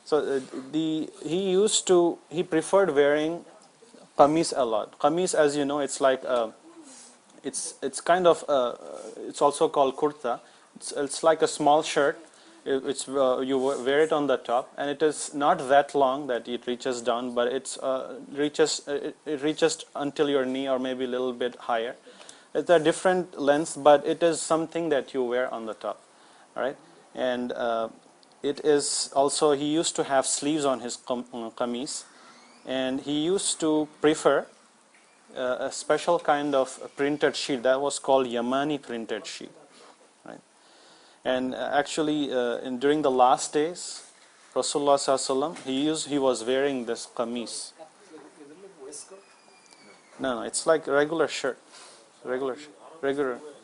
So he preferred wearing qamis a lot. Qamis, as you know, it's like it's kind of it's also called kurta. It's like a small shirt. You wear it on the top, and it is not that long that it reaches down, but it reaches until your knee or maybe a little bit higher. It's a different length, but it is something that you wear on the top. All right, and it is also, he used to have sleeves on his qamis, and he used to prefer a special kind of printed sheet that was called Yamani printed sheet, right? And actually, during the last days, Rasulullah sallallahu alaihi wasallam, he was wearing this qamis. No, it's like a regular shirt, regular.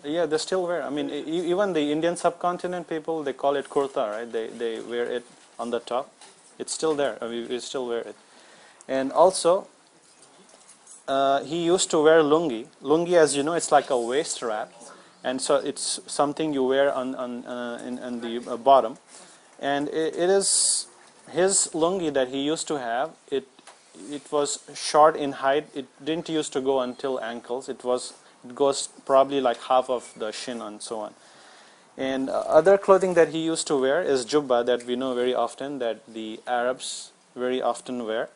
Yeah, they still wear. I mean, even the Indian subcontinent people, they call it kurta, right? They wear it on the top. It's still there. I mean, we still wear it. And also, he used to wear lungi. Lungi, as you know, it's like a waist wrap, and so it's something you wear on in the bottom. And it is his lungi that he used to have. It was short in height. It didn't used to go until ankles. It goes probably like half of the shin and so on. And other clothing that he used to wear is jubba, that we know very often, that the Arabs very often wear.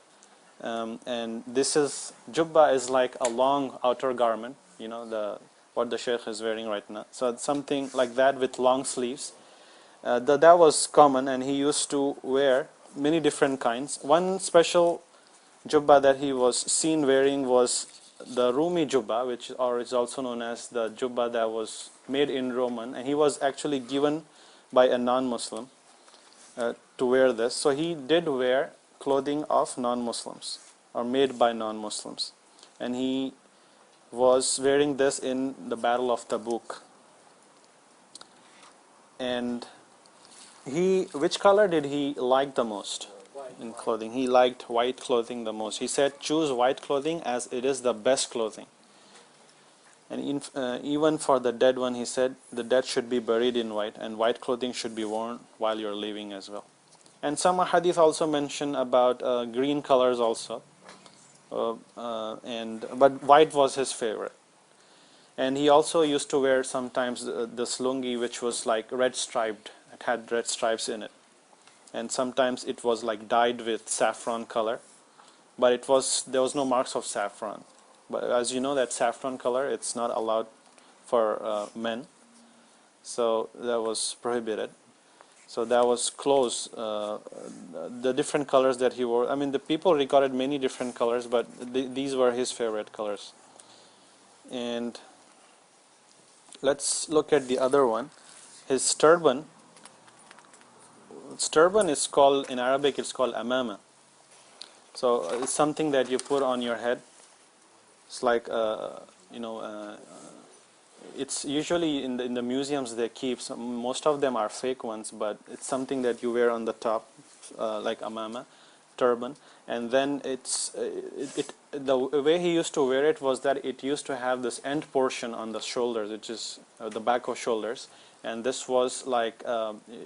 And this is, jubba is like a long outer garment, you know, what the Sheikh is wearing right now. So it's something like that with long sleeves. That was common, and he used to wear many different kinds. One special jubba that he was seen wearing was the Rumi jubba, which is also known as the jubba that was made in Roman, and he was actually given by a non-Muslim to wear this. So he did wear clothing of non-Muslims, or made by non-Muslims, and he was wearing this in the Battle of Tabuk. And which color did he like the most in clothing? He liked white clothing the most. He said, choose white clothing as it is the best clothing. And even for the dead one, he said, the dead should be buried in white, and white clothing should be worn while you're living as well. And some hadith also mention about green colors also, but white was his favorite. And he also used to wear sometimes this lungi, which was like red striped. It had red stripes in it, and sometimes it was like dyed with saffron color, but there was no marks of saffron. But as you know, that saffron color, it's not allowed for men, so that was prohibited. So that was clothes, the different colors that he wore. I mean, the people recorded many different colors, but these were his favorite colors. And let's look at the other one. His turban. Turban is called, in Arabic, it's called amama. So it's something that you put on your head. It's like, it's usually in the museums they keep. Most of them are fake ones, but it's something that you wear on the top, like amama, turban. And then the way he used to wear it was that it used to have this end portion on the shoulders, which is the back of shoulders. And this was like,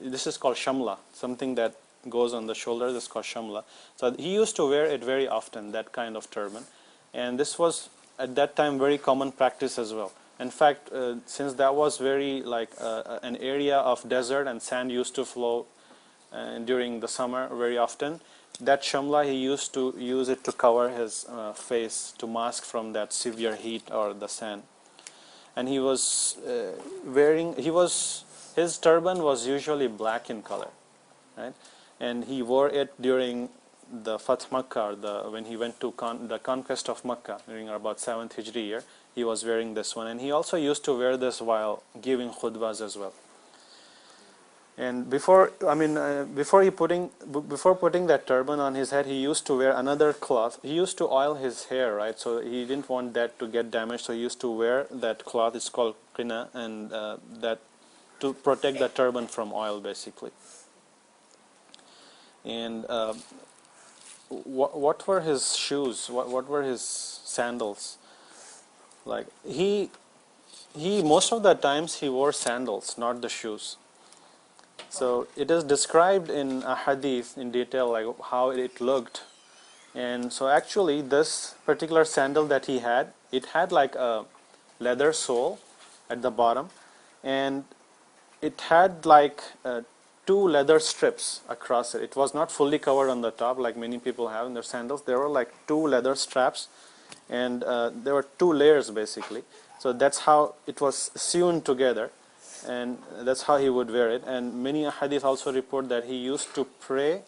this is called shamla, something that goes on the shoulder. This is called shamla. So he used to wear it very often, that kind of turban. And this was at that time very common practice as well. In fact, since that was very like an area of desert, and sand used to flow during the summer very often, that shamla, he used to use it to cover his face, to mask from that severe heat or the sand. And he was his turban was usually black in color, right? And he wore it during the Fath Makkah, when he went to the conquest of Makkah during about 7th Hijri year. He was wearing this one, and he also used to wear this while giving khutbahs as well. And before putting that turban on his head, he used to wear another cloth. He used to oil his hair, right? So he didn't want that to get damaged, so he used to wear that cloth. It's called qina, and that to protect the turban from oil, basically. And what were his shoes? What were his sandals? Like he most of the times he wore sandals, not the shoes. So it is described in a hadith in detail, like how it looked. And so actually this particular sandal that he had, it had like a leather sole at the bottom, and it had like two leather strips across it. It was not fully covered on the top like many people have in their sandals. There were like two leather straps, and there were two layers basically. So that's how it was sewn together, and that's how he would wear it. And many hadith also report that he used to pray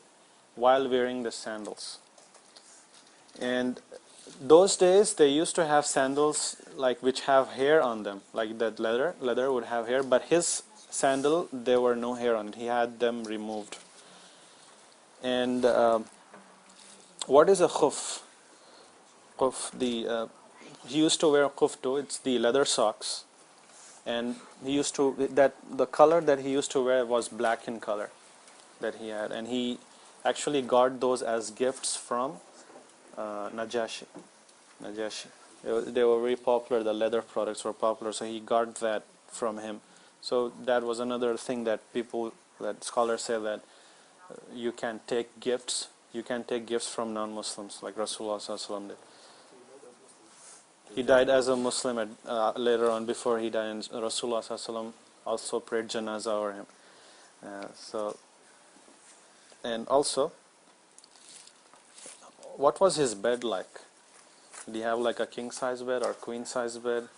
while wearing the sandals. And those days they used to have sandals like which have hair on them, like that leather would have hair, but his sandal, there were no hair on it. He had them removed. And what is a khuf? Khuf, he used to wear khuf too. It's the leather socks, and he used to the color that he used to wear was black in color that he had, and he actually got those as gifts from Najashi. They were very popular. The leather products were popular, so he got that from him. So that was another thing that scholars say, that you can take gifts. You can take gifts from non-Muslims, like Rasulullah ﷺ did. He died as a Muslim later on. Before he died, and Rasulullah ﷺ also prayed janazah over him. And also, what was his bed like? Did he have like a king size bed or queen size bed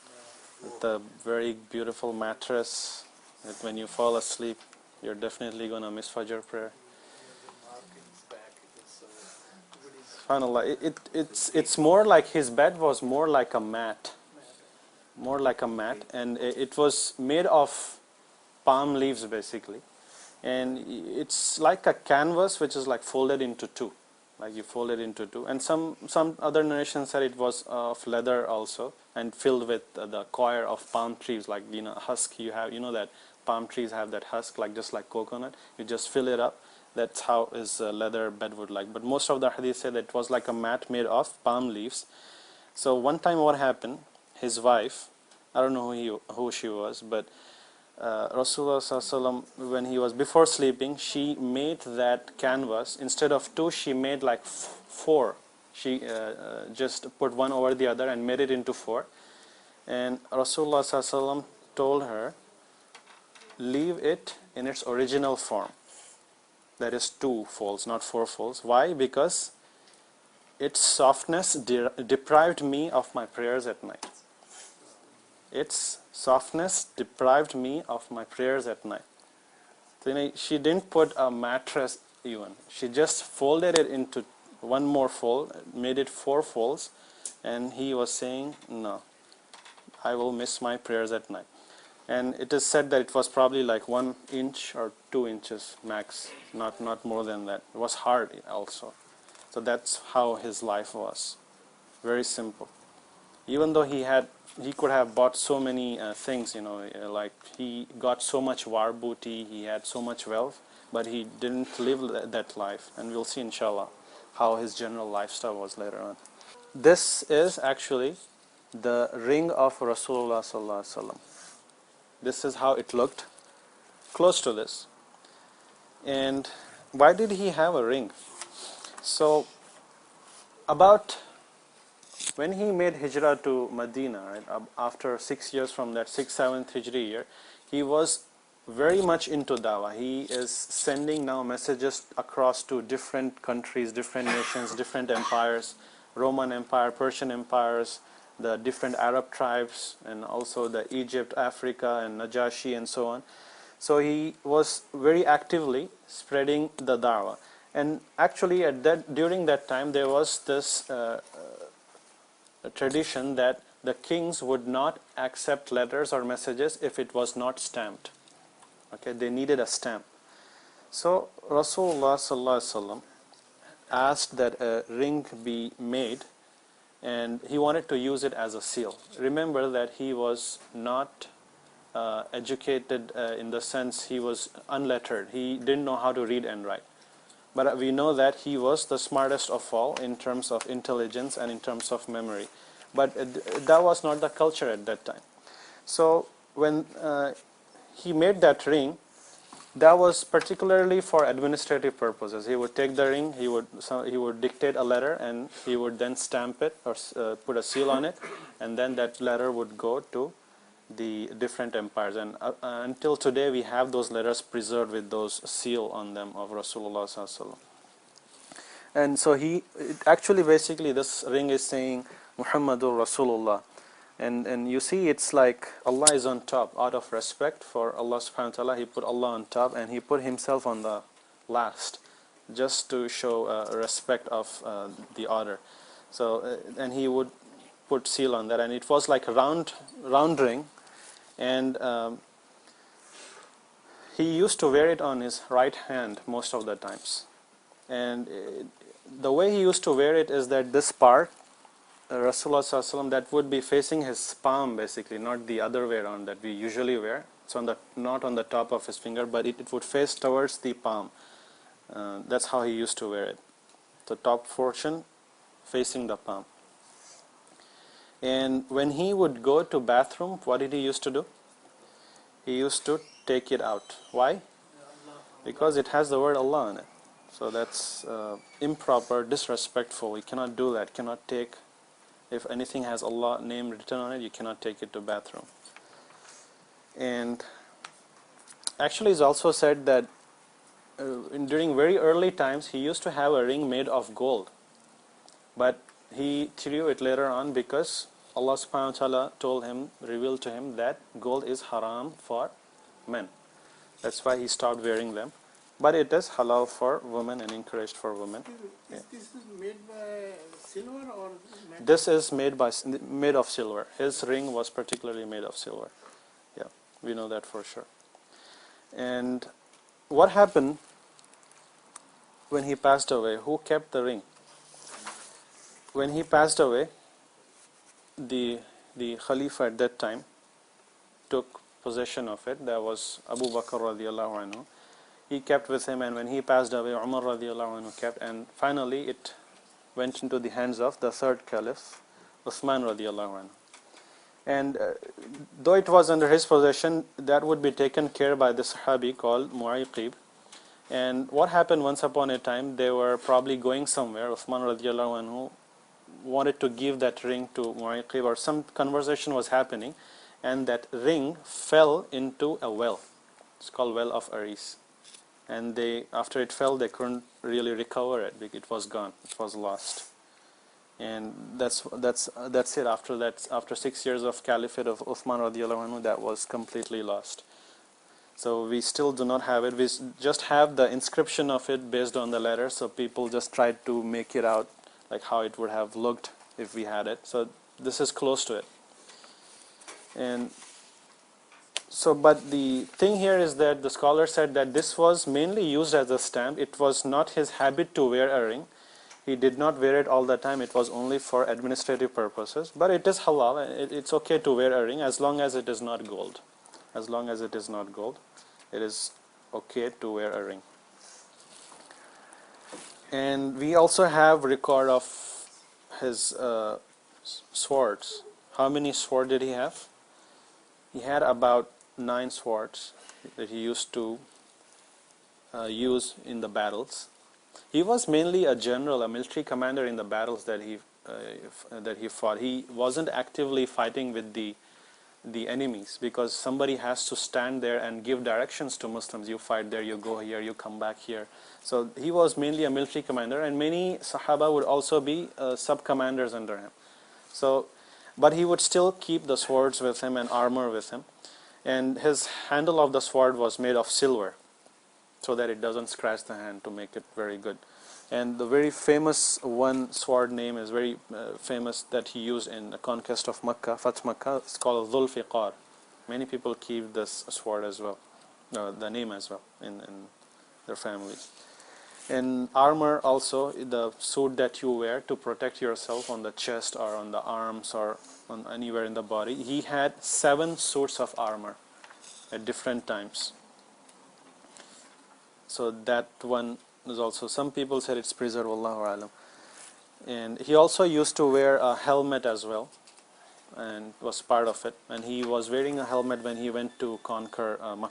with a very beautiful mattress that when you fall asleep you're definitely going to miss Fajr prayer? SubhanAllah, it's more like his bed was more like a mat, and it was made of palm leaves basically, and it's like a canvas which is like folded into two. Like you fold it into two, and some other narrations said it was of leather also, and filled with the coir of palm trees, like husk you have. You know that palm trees have that husk, like just like coconut. You just fill it up. That's how his leather bed would like. But most of the hadith said that it was like a mat made of palm leaves. So one time, what happened? His wife, I don't know who she was, but Rasulullah ﷺ, when he was before sleeping, she made that canvas, instead of two, she made like four. She just put one over the other and made it into four. And Rasulullah ﷺ told her, leave it in its original form. That is two folds, not four folds. Why? Because its softness deprived me of my prayers at night. Its softness deprived me of my prayers at night. So, she didn't put a mattress even. She just folded it into one more fold, made it four folds, and he was saying, no, I will miss my prayers at night. And it is said that it was probably like 1 inch or 2 inches max, not more than that. It was hard also. So that's how his life was. Very simple. Even though he could have bought so many things, like he got so much war booty, he had so much wealth, but he didn't live that life. And we'll see, inshallah, how his general lifestyle was later on. This is actually the ring of Rasulullah sallallahu alaihi wasallam. This is how it looked, close to this. And why did he have a ring? So, about when he made hijrah to Medina, right, after 6 years from that, 7th Hijri year, he was very much into dawah. He is sending now messages across to different countries, different nations, different empires, Roman Empire, Persian empires, the different Arab tribes, and also the Egypt, Africa, and Najashi, and so on. So he was very actively spreading the dawah. And actually, during that time, there was this tradition that the kings would not accept letters or messages if it was not stamped. Okay, they needed a stamp. So Rasulullah sallallahu alaihi wasallam asked that a ring be made, and he wanted to use it as a seal. Remember that he was not educated in the sense he was unlettered. He didn't know how to read and write. But we know that he was the smartest of all in terms of intelligence and in terms of memory. But that was not the culture at that time. So when he made that ring, That was particularly for administrative purposes. He would take the ring, he would dictate a letter, and he would then stamp it or put a seal on it, and then that letter would go to the different empires. And until today, we have those letters preserved with those seal on them of Rasulullah sallallahu alaihi wasallam. And so actually basically this ring is saying Muhammadur Rasulullah. And you see, it's like Allah is on top. Out of respect for Allah subhanahu wa ta'ala, he put Allah on top and he put himself on the last, just to show respect of the order. So and he would put seal on that, and it was like a round ring, and he used to wear it on his right hand most of the times. And the way he used to wear it is that this part, Rasulullah sallallahu alaihi wasallam, that would be facing his palm basically, not the other way around that we usually wear. It's not on the top of his finger, but it would face towards the palm. That's how he used to wear it. The top portion facing the palm. And when he would go to bathroom, what did he used to do? He used to take it out. Why? Because it has the word Allah in it. So that's improper, disrespectful. You cannot do that. Cannot take. If anything has Allah name written on it, you cannot take it to bathroom. And actually it's also said that during very early times he used to have a ring made of gold, but he threw it later on because Allah subhanahu wa ta'ala told him, revealed to him that gold is haram for men. That's why he stopped wearing them. But it is halal for women and encouraged for women. This is made by silver or metal? This is made of silver. His ring was particularly made of silver. Yeah, we know that for sure. And what happened when he passed away? Who kept the ring? When he passed away, the Khalifa at that time took possession of it. That was Abu Bakr radiallahu anhu. He kept with him, and when he passed away, Umar radiallahu anhu kept, and finally it went into the hands of the third caliph, Uthman radiallahu anhu. And though it was under his possession, that would be taken care by the Sahabi called Mu'ayqib. And what happened once upon a time, they were probably going somewhere. Uthman radiallahu anhu wanted to give that ring to Mu'ayqib, or some conversation was happening, and that ring fell into a well. It's called Well of Aris. And after it fell, they couldn't really recover it. It was gone. It was lost. And that's it. After that, after 6 years of caliphate of Uthman radiallahu anhu, that was completely lost. So we still do not have it. We just have the inscription of it based on the letter. So people just tried to make it out like how it would have looked if we had it. So this is close to it. And so, but the thing here is that the scholar said that this was mainly used as a stamp. It was not his habit to wear a ring. He did not wear it all the time. It was only for administrative purposes. But it is halal. It's okay to wear a ring as long as it is not gold. As long as it is not gold, it is okay to wear a ring. And we also have record of his swords. How many swords did he have? He had about 9 swords that he used to use in the battles. He was mainly a general, a military commander in the battles that he fought. He wasn't actively fighting with the enemies, because somebody has to stand there and give directions to Muslims. You fight there, you go here, you come back here. So he was mainly a military commander, and many Sahaba would also be sub-commanders under him. So, but he would still keep the swords with him and armor with him. And his handle of the sword was made of silver, so that it doesn't scratch the hand, to make it very good. And the very famous one sword name is very famous that he used in the conquest of Makkah, Fath Makkah. It's called Dhul Fiqar. Many people keep this sword as well, the name as well, in their families. And armor also, the suit that you wear to protect yourself on the chest or on the arms or on anywhere in the body. He had 7 suits of armor at different times. So that one is also, some people said it's preserved, Wallahu alam. And he also used to wear a helmet as well, and was part of it. And he was wearing a helmet when he went to conquer Makkah.